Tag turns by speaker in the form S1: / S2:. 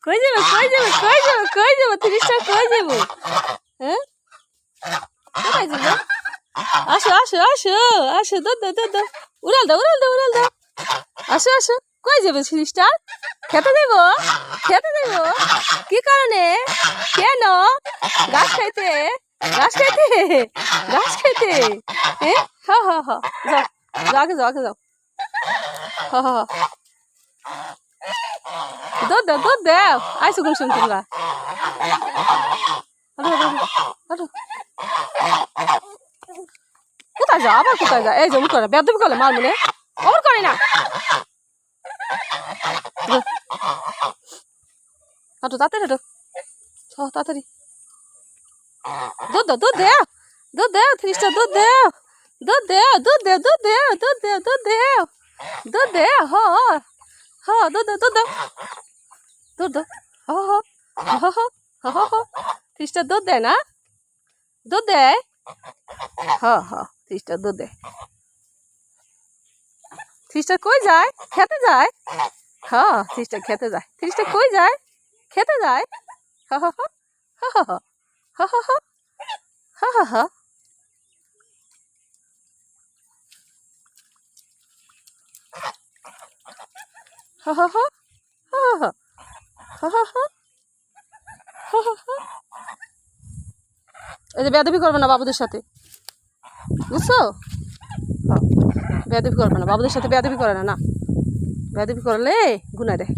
S1: কই যাবো কই যাবো কই যাবো কই যাবো 30 টাকা কই যাবো হ্যাঁ কোথায় যাবো আসো আসো আসো আসো দাও উড়াল দাও উড়াল দাও উড়াল দাও আসো আসো কই যাবে 30 টাকা খেতে দেবো কি কারণে কেন ঘাস খাইতে ঘাস খাইতে ঘাস খাইতে হ্যাঁ হা হা হা যাও যাও আগে যাও আগে যাও হা হা দুধ দাও আইসো কোন সময় তোমরা কোথায় যাও আবার কোথায় যাও এই যে করে বেদবি করে মার মনে ওর করে না হাঁটো তাড়াতাড়ি হাঁটো তাড়াতাড়ি দুধ দাও 30 টাকা দুধ দাও হ দুধ দাও 30 টাকা দুধ দেয় না দুধ দেয় হ 30 টাকা দুধ দেয় 30 টাকা কই যায় খেতে যায় হ্যাঁ 30 টাকা খেতে যায় 30 টাকা কই যায় খেতে যায় হ হ হ হ হ হ হ হ হ হ এই যে বেয়াদবি করবে না বাবুদের সাথে বুঝছো বেয়াদবি করবে না বাবুদের সাথে বেয়াদবি করে না বেয়াদবি করলে গুনাহ দেয়